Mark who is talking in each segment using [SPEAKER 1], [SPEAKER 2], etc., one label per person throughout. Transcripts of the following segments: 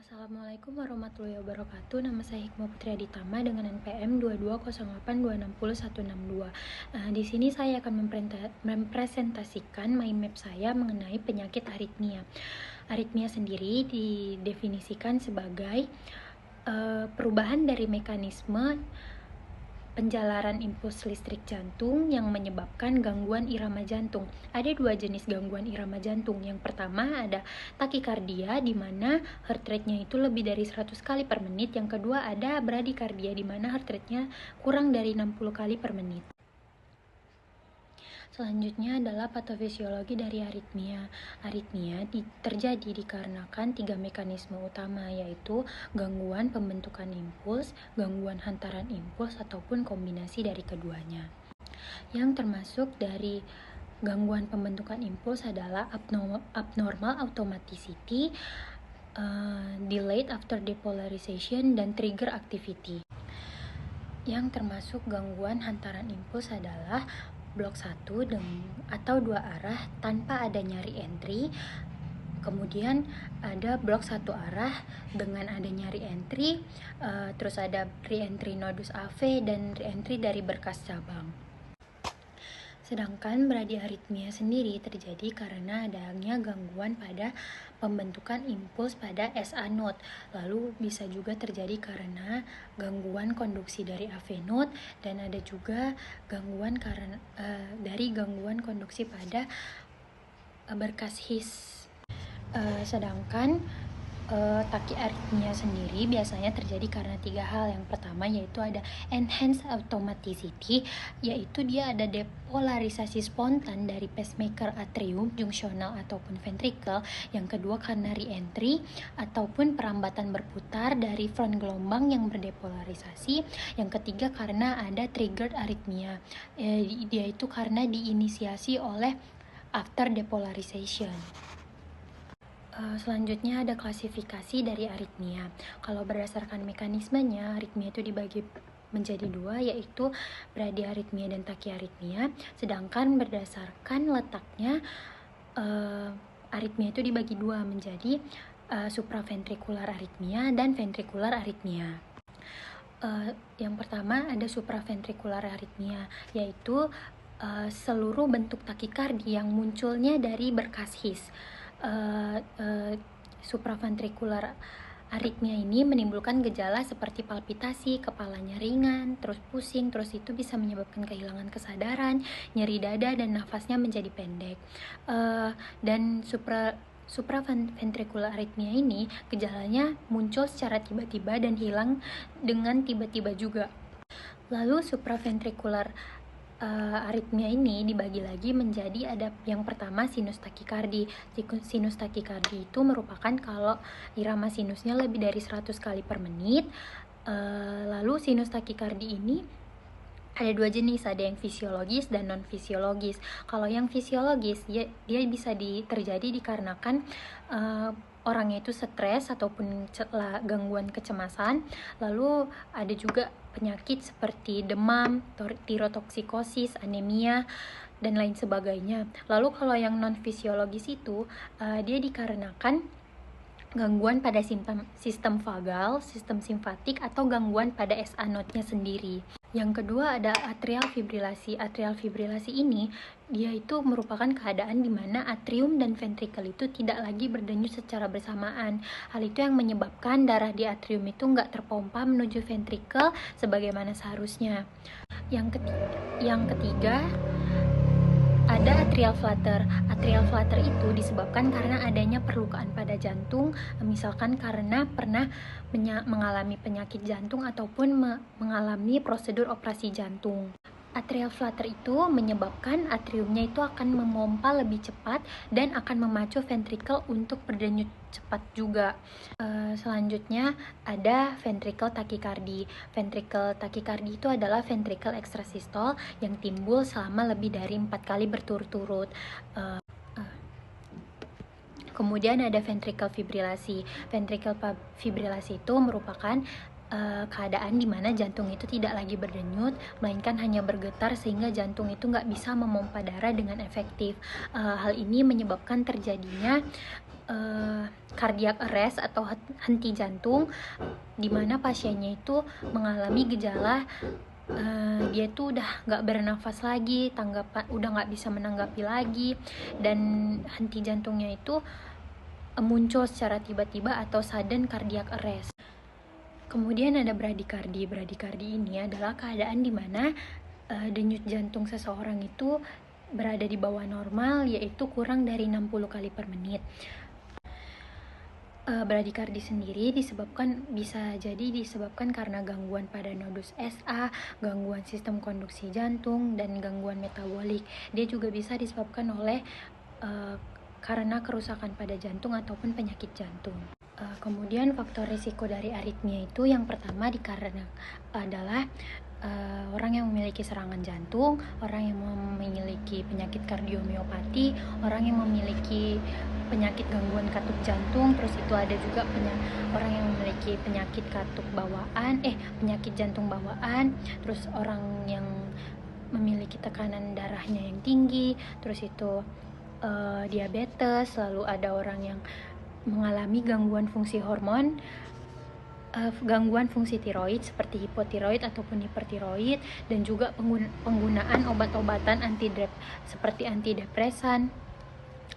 [SPEAKER 1] Assalamualaikum warahmatullahi wabarakatuh. Nama saya Hikmah Putri Aditama dengan NPM 2208206162. Di sini saya akan mempresentasikan mind map saya mengenai penyakit aritmia. Aritmia sendiri didefinisikan sebagai perubahan dari mekanisme penjalaran impuls listrik jantung yang menyebabkan gangguan irama jantung. Ada dua jenis gangguan irama jantung. Yang pertama ada takikardia, di mana heart rate-nya itu lebih dari 100 kali per menit. Yang kedua ada bradikardia, di mana heart rate-nya kurang dari 60 kali per menit. Selanjutnya adalah patofisiologi dari aritmia. Aritmia terjadi dikarenakan tiga mekanisme utama, yaitu gangguan pembentukan impuls, gangguan hantaran impuls, ataupun kombinasi dari keduanya. Yang termasuk dari gangguan pembentukan impuls adalah abnormal automaticity, delayed after depolarization, dan trigger activity. Yang termasuk gangguan hantaran impuls adalah blok 1 atau dua arah tanpa adanya re-entry. Kemudian ada blok satu arah dengan adanya re-entry, terus ada re-entry nodus AV dan re-entry dari berkas cabang. Sedangkan bradiaritmia sendiri terjadi karena adanya gangguan pada pembentukan impuls pada SA node. Lalu bisa juga terjadi karena gangguan konduksi dari AV node, dan ada juga gangguan dari gangguan konduksi pada berkas His. Sedangkan takiaritmia sendiri biasanya terjadi karena tiga hal. Yang pertama yaitu ada enhanced automaticity, yaitu dia ada depolarisasi spontan dari pacemaker atrium, junctional ataupun ventricle. Yang kedua karena re-entry ataupun perambatan berputar dari front gelombang yang berdepolarisasi. Yang ketiga karena ada triggered arrhythmia, yaitu karena diinisiasi oleh after depolarization. Selanjutnya ada klasifikasi dari aritmia. Kalau berdasarkan mekanismenya, aritmia itu dibagi menjadi dua, yaitu bradiaritmia dan takiaritmia. Sedangkan berdasarkan letaknya, aritmia itu dibagi dua menjadi supraventrikular aritmia dan ventrikular aritmia. Yang pertama ada supraventrikular aritmia, yaitu seluruh bentuk takikardi yang munculnya dari berkas His. Supraventrikular aritmia ini menimbulkan gejala seperti palpitasi, kepalanya ringan, terus pusing, terus itu bisa menyebabkan kehilangan kesadaran, nyeri dada, dan nafasnya menjadi pendek. Dan supraventrikular aritmia ini gejalanya muncul secara tiba-tiba dan hilang dengan tiba-tiba juga. Lalu supraventrikular aritmia ini dibagi lagi menjadi ada yang pertama sinus takikardi. Sinus takikardi itu merupakan kalau irama sinusnya lebih dari 100 kali per menit. Lalu sinus takikardi ini ada dua jenis, ada yang fisiologis dan non fisiologis. Kalau yang fisiologis dia bisa terjadi dikarenakan orangnya itu stres ataupun gangguan kecemasan. Lalu ada juga penyakit seperti demam, tirotoksikosis, anemia, dan lain sebagainya. Lalu kalau yang non fisiologis itu dia dikarenakan gangguan pada sistem vagal, sistem simfatik, atau gangguan pada SA node-nya sendiri. Yang kedua ada atrial fibrilasi. Atrial fibrilasi ini dia itu merupakan keadaan di mana atrium dan ventrikel itu tidak lagi berdenyut secara bersamaan. Hal itu yang menyebabkan darah di atrium itu nggak terpompa menuju ventrikel sebagaimana seharusnya. Yang ketiga ada atrial flutter. Atrial flutter itu disebabkan karena adanya perlukaan pada jantung, misalkan karena pernah mengalami penyakit jantung ataupun mengalami prosedur operasi jantung. Atrial flutter itu menyebabkan atriumnya itu akan memompa lebih cepat dan akan memacu ventrikel untuk berdenyut cepat juga. Selanjutnya ada ventricle tachycardy. Ventricle tachycardy itu adalah ventricle extrasystole yang timbul selama lebih dari 4 kali berturut-turut. Kemudian ada ventricle fibrilasi. Ventricle fibrilasi itu merupakan keadaan di mana jantung itu tidak lagi berdenyut, melainkan hanya bergetar sehingga jantung itu nggak bisa memompa darah dengan efektif. Hal ini menyebabkan terjadinya cardiac arrest atau henti jantung, di mana pasiennya itu mengalami gejala dia tuh udah nggak bernafas lagi, udah nggak bisa menanggapi lagi, dan henti jantungnya itu muncul secara tiba-tiba atau sudden cardiac arrest. Kemudian ada bradikardi. Bradikardi ini adalah keadaan di mana denyut jantung seseorang itu berada di bawah normal, yaitu kurang dari 60 kali per menit. Bradikardi sendiri bisa jadi disebabkan karena gangguan pada nodus SA, gangguan sistem konduksi jantung, dan gangguan metabolik. Dia juga bisa disebabkan oleh karena kerusakan pada jantung ataupun penyakit jantung. Kemudian faktor risiko dari aritmia itu yang pertama adalah orang yang memiliki serangan jantung, orang yang memiliki penyakit kardiomiopati, orang yang memiliki penyakit gangguan katup jantung, terus itu ada juga orang yang memiliki penyakit penyakit jantung bawaan, terus orang yang memiliki tekanan darahnya yang tinggi, terus itu diabetes, lalu ada orang yang mengalami gangguan fungsi hormon, gangguan fungsi tiroid seperti hipotiroid ataupun hipertiroid, dan juga penggunaan obat-obatan seperti antidepresan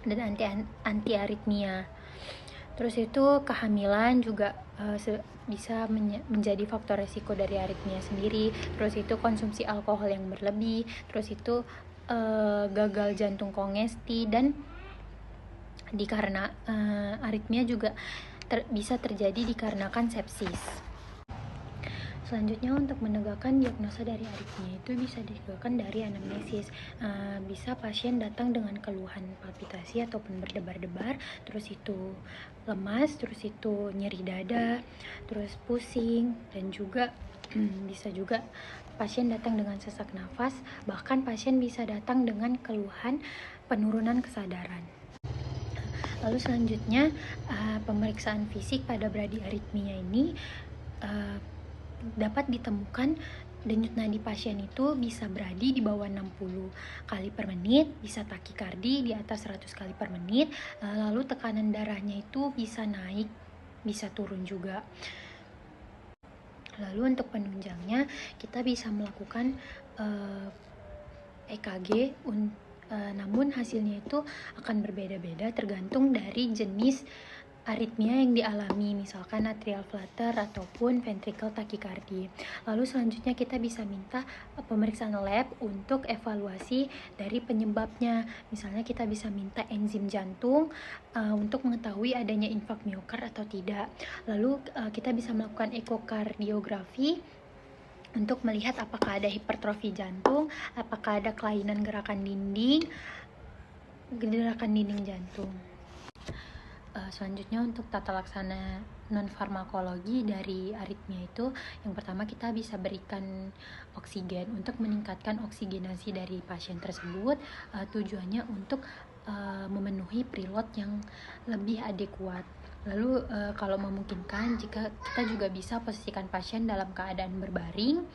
[SPEAKER 1] dan anti-aritmia. Terus itu kehamilan juga bisa menjadi faktor resiko dari aritmia sendiri. Terus itu konsumsi alkohol yang berlebih, terus itu gagal jantung kongesti, dan aritmia juga bisa terjadi dikarenakan sepsis. Selanjutnya, untuk menegakkan diagnosa dari aritmia itu bisa dilakukan dari anamnesis. Bisa pasien datang dengan keluhan palpitasi ataupun berdebar-debar, terus itu lemas, terus itu nyeri dada, terus pusing, dan juga bisa juga pasien datang dengan sesak nafas, bahkan pasien bisa datang dengan keluhan penurunan kesadaran. Lalu selanjutnya, pemeriksaan fisik pada bradiaritmia ini dapat ditemukan denyut nadi pasien itu bisa bradi di bawah 60 kali per menit, bisa takikardi di atas 100 kali per menit, lalu tekanan darahnya itu bisa naik, bisa turun juga. Lalu untuk penunjangnya, kita bisa melakukan EKG, namun hasilnya itu akan berbeda-beda tergantung dari jenis aritmia yang dialami, misalkan atrial flutter ataupun ventricle tachycardia. Lalu selanjutnya kita bisa minta pemeriksaan lab untuk evaluasi dari penyebabnya. Misalnya kita bisa minta enzim jantung untuk mengetahui adanya infak miokard atau tidak. Lalu kita bisa melakukan ekokardiografi untuk melihat apakah ada hipertrofi jantung, apakah ada kelainan gerakan dinding jantung. Selanjutnya, untuk tata laksana non-farmakologi dari aritmia itu, yang pertama kita bisa berikan oksigen untuk meningkatkan oksigenasi dari pasien tersebut. Tujuannya untuk memenuhi preload yang lebih adekuat. Lalu kalau memungkinkan, jika kita juga bisa posisikan pasien dalam keadaan berbaring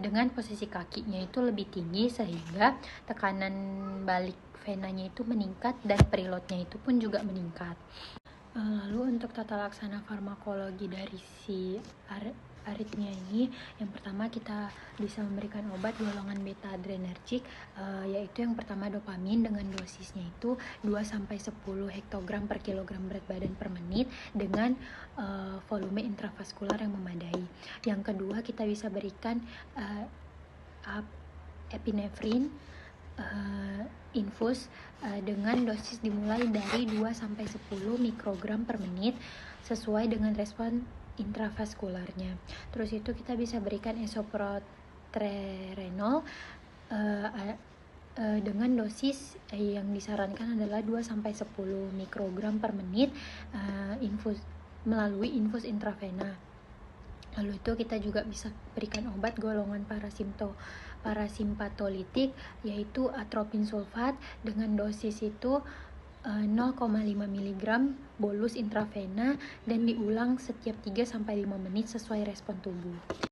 [SPEAKER 1] dengan posisi kakinya itu lebih tinggi sehingga tekanan balik venanya itu meningkat dan preloadnya itu pun juga meningkat. Lalu untuk tata laksana farmakologi dari si aritmia ini, yang pertama kita bisa memberikan obat golongan beta adrenergik, yaitu yang pertama dopamin dengan dosisnya itu 2-10 hektogram per kilogram berat badan per menit dengan volume intravaskular yang memadai. Yang kedua, kita bisa berikan epinefrin infus dengan dosis dimulai dari 2-10 mikrogram per menit sesuai dengan respon intravaskularnya. Terus itu kita bisa berikan isoprotrerenol dengan dosis yang disarankan adalah 2-10 mikrogram per menit melalui infus intravena. Lalu itu kita juga bisa berikan obat golongan parasimpatolitik, yaitu atropin sulfat dengan dosis itu 0,5 mg bolus intravena dan diulang setiap 3-5 menit sesuai respon tubuh.